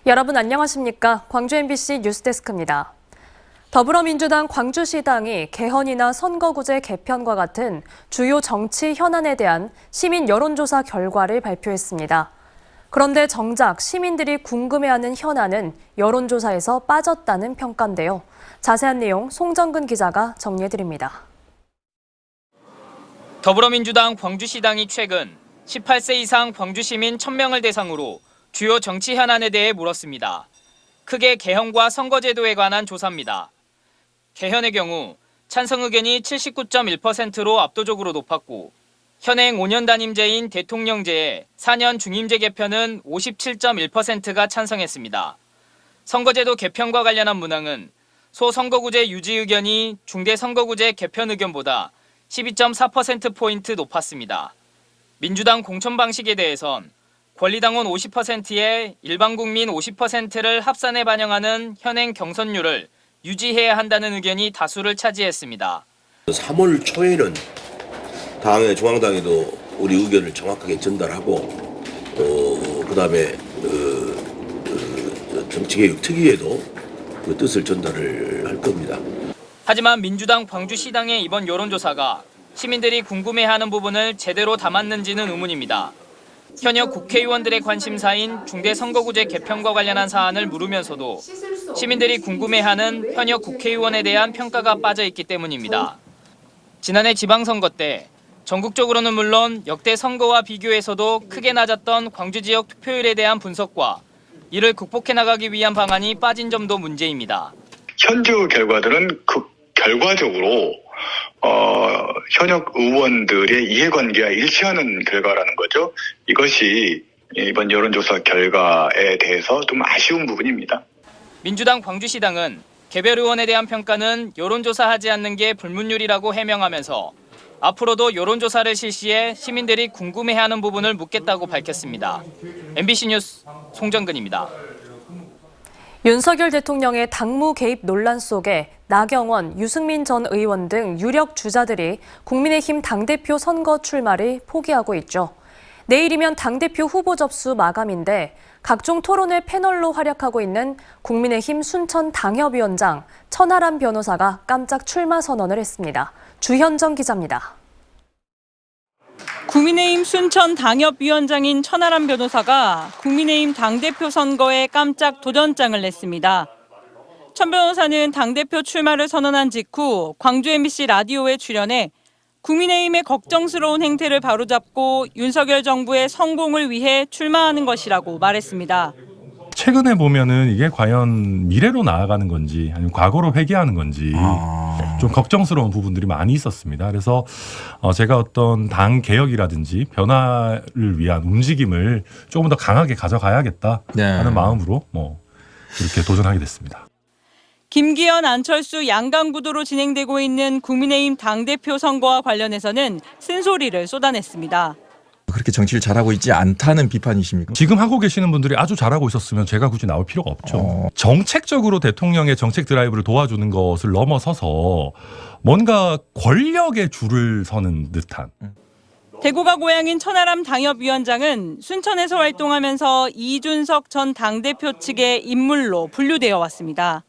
여러분 안녕하십니까? 광주 MBC 뉴스데스크입니다. 더불어민주당 광주시당이 개헌이나 선거구제 개편과 같은 주요 정치 현안에 대한 시민 여론조사 결과를 발표했습니다. 그런데 정작 시민들이 궁금해하는 현안은 여론조사에서 빠졌다는 평가인데요. 자세한 내용 송정근 기자가 정리해드립니다. 더불어민주당 광주시당이 최근 18세 이상 광주시민 1000명을 대상으로 주요 정치 현안에 대해 물었습니다. 크게 개헌과 선거제도에 관한 조사입니다. 개헌의 경우 찬성 의견이 79.1%로 압도적으로 높았고 현행 5년 단임제인 대통령제의 4년 중임제 개편은 57.1%가 찬성했습니다. 선거제도 개편과 관련한 문항은 소선거구제 유지 의견이 중대선거구제 개편 의견보다 12.4%포인트 높았습니다. 민주당 공천 방식에 대해선 권리당원 50%에 일반 국민 50%를 합산해 반영하는 현행 경선률을 유지해야 한다는 의견이 다수를 차지했습니다. 3월 초에는 당의 중앙당에도 우리 의견을 정확하게 전달하고 그다음에 정치개혁 특위에도 그 뜻을 전달을 할 겁니다. 하지만 민주당 광주시당의 이번 여론조사가 시민들이 궁금해하는 부분을 제대로 담았는지는 의문입니다. 현역 국회의원들의 관심사인 중대선거구제 개편과 관련한 사안을 물으면서도 시민들이 궁금해하는 현역 국회의원에 대한 평가가 빠져 있기 때문입니다. 지난해 지방선거 때 전국적으로는 물론 역대 선거와 비교해서도 크게 낮았던 광주 지역 투표율에 대한 분석과 이를 극복해 나가기 위한 방안이 빠진 점도 문제입니다. 현재 결과들은 결과적으로 현역 의원들의 이해관계와 일치하는 결과라는 거죠. 이것이 이번 여론조사 결과에 대해서 좀 아쉬운 부분입니다. 민주당 광주시당은 개별 의원에 대한 평가는 여론조사하지 않는 게 불문율이라고 해명하면서 앞으로도 여론조사를 실시해 시민들이 궁금해하는 부분을 묻겠다고 밝혔습니다. MBC 뉴스 송정근입니다. 윤석열 대통령의 당무 개입 논란 속에 나경원, 유승민 전 의원 등 유력 주자들이 국민의힘 당대표 선거 출마를 포기하고 있죠. 내일이면 당대표 후보 접수 마감인데 각종 토론회 패널로 활약하고 있는 국민의힘 순천 당협위원장 천하람 변호사가 깜짝 출마 선언을 했습니다. 주현정 기자입니다. 국민의힘 순천 당협위원장인 천하람 변호사가 국민의힘 당대표 선거에 깜짝 도전장을 냈습니다. 천 변호사는 당대표 출마를 선언한 직후 광주 MBC 라디오에 출연해 국민의힘의 걱정스러운 행태를 바로잡고 윤석열 정부의 성공을 위해 출마하는 것이라고 말했습니다. 최근에 보면은 이게 과연 미래로 나아가는 건지 아니면 과거로 회귀하는 건지 좀 걱정스러운 부분들이 많이 있었습니다. 그래서 제가 어떤 당 개혁이라든지 변화를 위한 움직임을 조금 더 강하게 가져가야겠다 하는 마음으로 이렇게 도전하게 됐습니다. 김기현, 안철수 양강 구도로 진행되고 있는 국민의힘 당대표 선거와 관련해서는 쓴소리를 쏟아냈습니다. 그렇게 정치를 잘하고 있지 않다는 비판이십니까? 지금 하고 계시는 분들이 아주 잘하고 있었으면 제가 굳이 나올 필요가 없죠. 정책적으로 대통령의 정책 드라이브를 도와주는 것을 넘어서서 뭔가 권력의 줄을 서는 듯한. 대구가 고향인 천하람 당협위원장은 순천에서 활동하면서 이준석 전 당대표 측의 인물로 분류되어 왔습니다.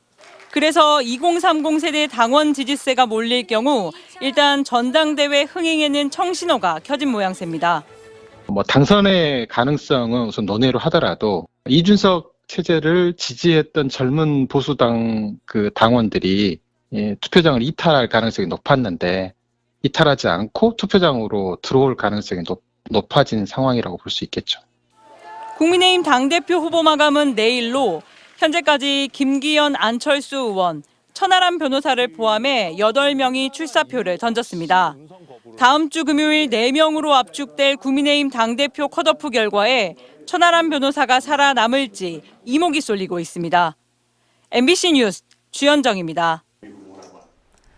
그래서 2030 세대 당원 지지세가 몰릴 경우 일단 전당대회 흥행에는 청신호가 켜진 모양새입니다. 당선의 가능성은 우선 논외로 하더라도 이준석 체제를 지지했던 젊은 보수당 당원들이 투표장을 이탈할 가능성이 높았는데 이탈하지 않고 투표장으로 들어올 가능성이 높아진 상황이라고 볼 수 있겠죠. 국민의힘 당대표 후보 마감은 내일로 현재까지 김기현, 안철수 의원, 천하람 변호사를 포함해 8명이 출사표를 던졌습니다. 다음 주 금요일 4명으로 압축될 국민의힘 당대표 컷오프 결과에 천하람 변호사가 살아남을지 이목이 쏠리고 있습니다. MBC 뉴스 주현정입니다.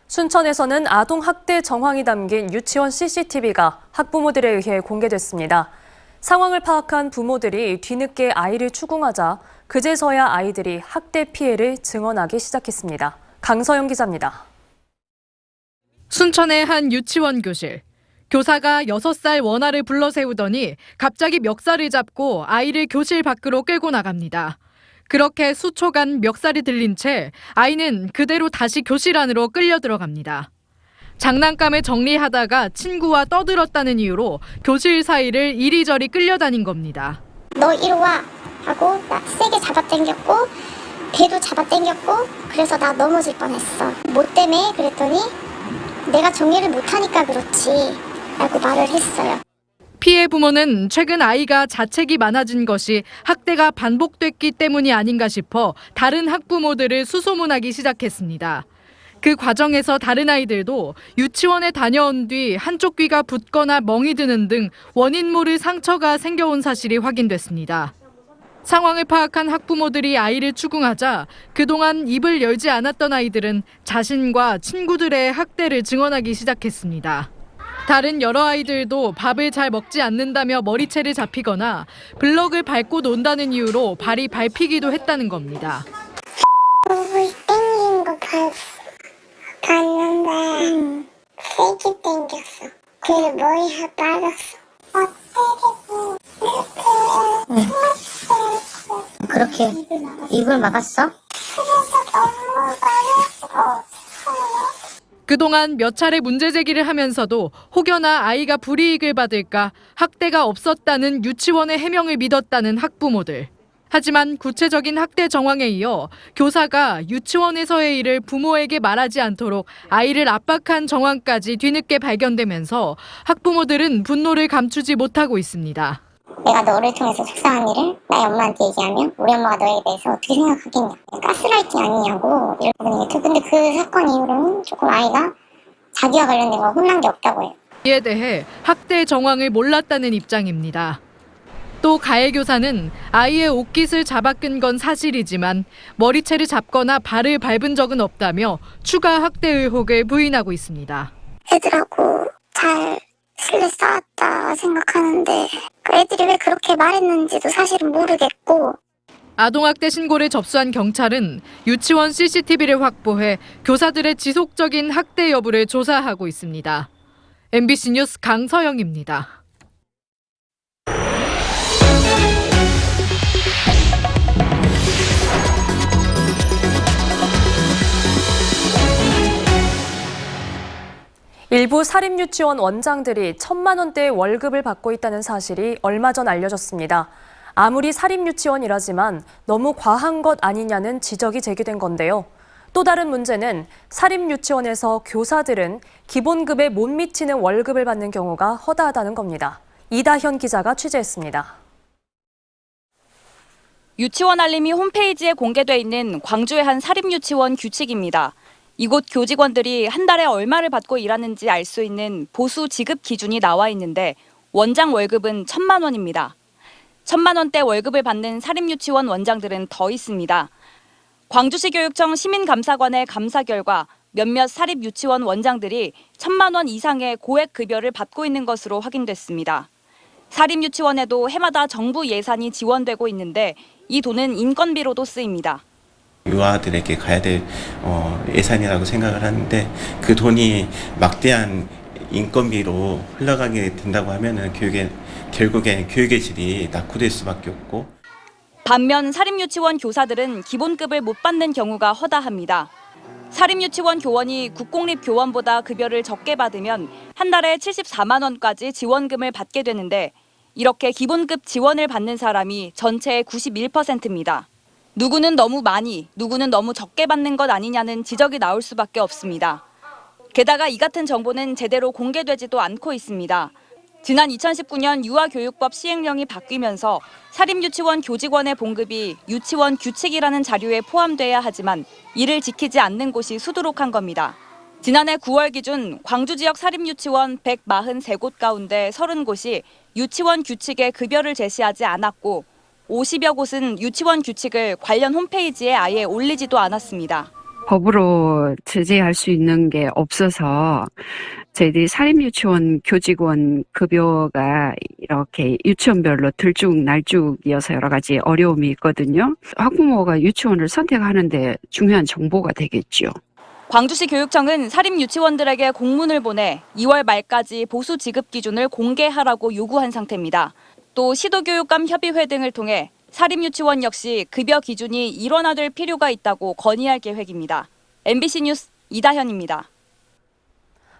순천에서는 아동 학대 정황이 담긴 유치원 CCTV가 학부모들에 의해 공개됐습니다. 상황을 파악한 부모들이 뒤늦게 아이를 추궁하자 그제서야 아이들이 학대 피해를 증언하기 시작했습니다. 강서영 기자입니다. 순천의 한 유치원 교실. 교사가 6살 원아를 불러 세우더니 갑자기 멱살을 잡고 아이를 교실 밖으로 끌고 나갑니다. 그렇게 수초간 멱살이 들린 채 아이는 그대로 다시 교실 안으로 끌려 들어갑니다. 장난감을 정리하다가 친구와 떠들었다는 이유로 교실 사이를 이리저리 끌려다닌 겁니다. 너 이리 와 하고 나 세게 잡아당겼고 배도 잡아당겼고 그래서 나 넘어질 뻔했어. 뭐 때문에? 그랬더니 내가 정리를 못하니까 그렇지 라고 말을 했어요. 피해 부모는 최근 아이가 자책이 많아진 것이 학대가 반복됐기 때문이 아닌가 싶어 다른 학부모들을 수소문하기 시작했습니다. 그 과정에서 다른 아이들도 유치원에 다녀온 뒤 한쪽 귀가 붓거나 멍이 드는 등 원인 모를 상처가 생겨온 사실이 확인됐습니다. 상황을 파악한 학부모들이 아이를 추궁하자 그동안 입을 열지 않았던 아이들은 자신과 친구들의 학대를 증언하기 시작했습니다. 다른 여러 아이들도 밥을 잘 먹지 않는다며 머리채를 잡히거나 블럭을 밟고 논다는 이유로 발이 밟히기도 했다는 겁니다. 목을 땡긴 거 봤는데 세게 땡겼어. 그래서 머리가 빠졌어. 그렇게 입을 막았어? 그동안 몇 차례 문제 제기를 하면서도 혹여나 아이가 불이익을 받을까 학대가 없었다는 유치원의 해명을 믿었다는 학부모들. 하지만 구체적인 학대 정황에 이어 교사가 유치원에서의 일을 부모에게 말하지 않도록 아이를 압박한 정황까지 뒤늦게 발견되면서 학부모들은 분노를 감추지 못하고 있습니다. 내가 너를 통해서 속상한 일을 나의 엄마한테 얘기하면 우리 엄마가 너에 대해서 어떻게 생각하겠냐. 가스라이팅 아니냐고 이러거든요. 근데 그 사건 이후로는 조금 아이가 자기와 관련된 거 혼난 게 없다고 해요. 이에 대해 학대 정황을 몰랐다는 입장입니다. 또 가해 교사는 아이의 옷깃을 잡아 끈 건 사실이지만 머리채를 잡거나 발을 밟은 적은 없다며 추가 학대 의혹을 부인하고 있습니다. 애들하고 잘 신뢰 쌓았다 생각하는데 그 애들이 왜 그렇게 말했는지도 사실은 모르겠고. 아동학대 신고를 접수한 경찰은 유치원 CCTV를 확보해 교사들의 지속적인 학대 여부를 조사하고 있습니다. MBC 뉴스 강서영입니다. 일부 사립유치원 원장들이 1,000만 원대의 월급을 받고 있다는 사실이 얼마 전 알려졌습니다. 아무리 사립유치원이라지만 너무 과한 것 아니냐는 지적이 제기된 건데요. 또 다른 문제는 사립유치원에서 교사들은 기본급에 못 미치는 월급을 받는 경우가 허다하다는 겁니다. 이다현 기자가 취재했습니다. 유치원 알림이 홈페이지에 공개돼 있는 광주의 한 사립유치원 규칙입니다. 이곳 교직원들이 한 달에 얼마를 받고 일하는지 알 수 있는 보수 지급 기준이 나와 있는데 원장 월급은 1,000만 원입니다. 1,000만 원대 월급을 받는 사립유치원 원장들은 더 있습니다. 광주시 교육청 시민감사관의 감사 결과 몇몇 사립유치원 원장들이 1,000만 원 이상의 고액 급여를 받고 있는 것으로 확인됐습니다. 사립유치원에도 해마다 정부 예산이 지원되고 있는데 이 돈은 인건비로도 쓰입니다. 유아들에게 가야 될 예산이라고 생각을 하는데 그 돈이 막대한 인건비로 흘러가게 된다고 하면은 결국엔 교육의 질이 낙후될 수밖에 없고. 반면 사립유치원 교사들은 기본급을 못 받는 경우가 허다합니다. 사립유치원 교원이 국공립 교원보다 급여를 적게 받으면 한 달에 74만 원까지 지원금을 받게 되는데 이렇게 기본급 지원을 받는 사람이 전체의 91%입니다. 누구는 너무 많이, 누구는 너무 적게 받는 것 아니냐는 지적이 나올 수밖에 없습니다. 게다가 이 같은 정보는 제대로 공개되지도 않고 있습니다. 지난 2019년 유아교육법 시행령이 바뀌면서 사립유치원 교직원의 봉급이 유치원 규칙이라는 자료에 포함돼야 하지만 이를 지키지 않는 곳이 수두룩한 겁니다. 지난해 9월 기준 광주 지역 사립유치원 143곳 가운데 30곳이 유치원 규칙에 급여를 제시하지 않았고 50여 곳은 유치원 규칙을 관련 홈페이지에 아예 올리지도 않았습니다. 법으로 제재할 수 있는 게 없어서 저희들이 사립유치원 교직원 급여가 이렇게 유치원별로 들쭉날쭉이어서 여러 가지 어려움이 있거든요. 학부모가 유치원을 선택하는데 중요한 정보가 되겠죠. 광주시 교육청은 사립유치원들에게 공문을 보내 2월 말까지 보수 지급 기준을 공개하라고 요구한 상태입니다. 또 시도교육감 협의회 등을 통해 사립유치원 역시 급여 기준이 일원화될 필요가 있다고 건의할 계획입니다. MBC 뉴스 이다현입니다.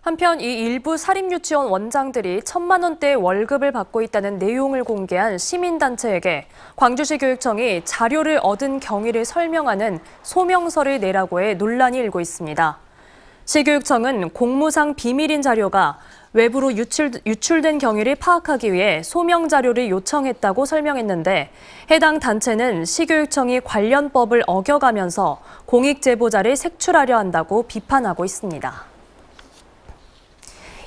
한편 이 일부 사립유치원 원장들이 1,000만 원대 월급을 받고 있다는 내용을 공개한 시민단체에게 광주시 교육청이 자료를 얻은 경위를 설명하는 소명서를 내라고 해 논란이 일고 있습니다. 시교육청은 공무상 비밀인 자료가 외부로 유출된 경위를 파악하기 위해 소명 자료를 요청했다고 설명했는데 해당 단체는 시교육청이 관련법을 어겨가면서 공익 제보자를 색출하려 한다고 비판하고 있습니다.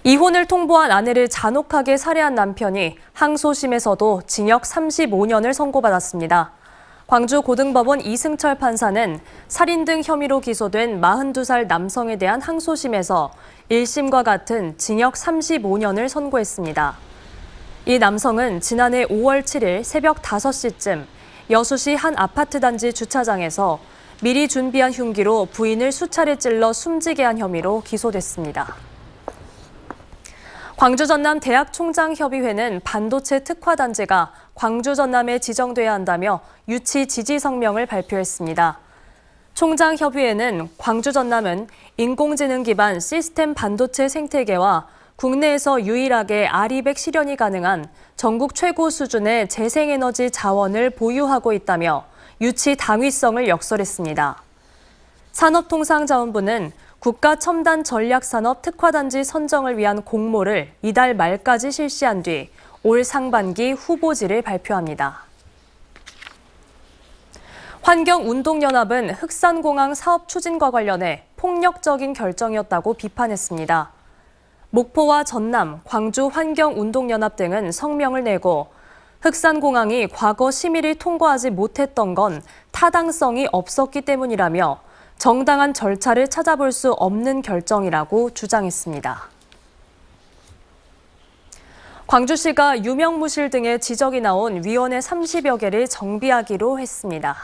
이혼을 통보한 아내를 잔혹하게 살해한 남편이 항소심에서도 징역 35년을 선고받았습니다. 광주고등법원 이승철 판사는 살인 등 혐의로 기소된 42살 남성에 대한 항소심에서 1심과 같은 징역 35년을 선고했습니다. 이 남성은 지난해 5월 7일 새벽 5시쯤 여수시 한 아파트 단지 주차장에서 미리 준비한 흉기로 부인을 수차례 찔러 숨지게 한 혐의로 기소됐습니다. 광주 전남 대학총장협의회는 반도체 특화단지가 광주 전남에 지정돼야 한다며 유치 지지 성명을 발표했습니다. 총장협의회는 광주 전남은 인공지능 기반 시스템 반도체 생태계와 국내에서 유일하게 R200 실현이 가능한 전국 최고 수준의 재생에너지 자원을 보유하고 있다며 유치 당위성을 역설했습니다. 산업통상자원부는 국가첨단전략산업 특화단지 선정을 위한 공모를 이달 말까지 실시한 뒤 올 상반기 후보지를 발표합니다. 환경운동연합은 흑산공항 사업 추진과 관련해 폭력적인 결정이었다고 비판했습니다. 목포와 전남, 광주 환경운동연합 등은 성명을 내고 흑산공항이 과거 심의를 통과하지 못했던 건 타당성이 없었기 때문이라며 정당한 절차를 찾아볼 수 없는 결정이라고 주장했습니다. 광주시가 유명무실 등의 지적이 나온 위원회 30여 개를 정비하기로 했습니다.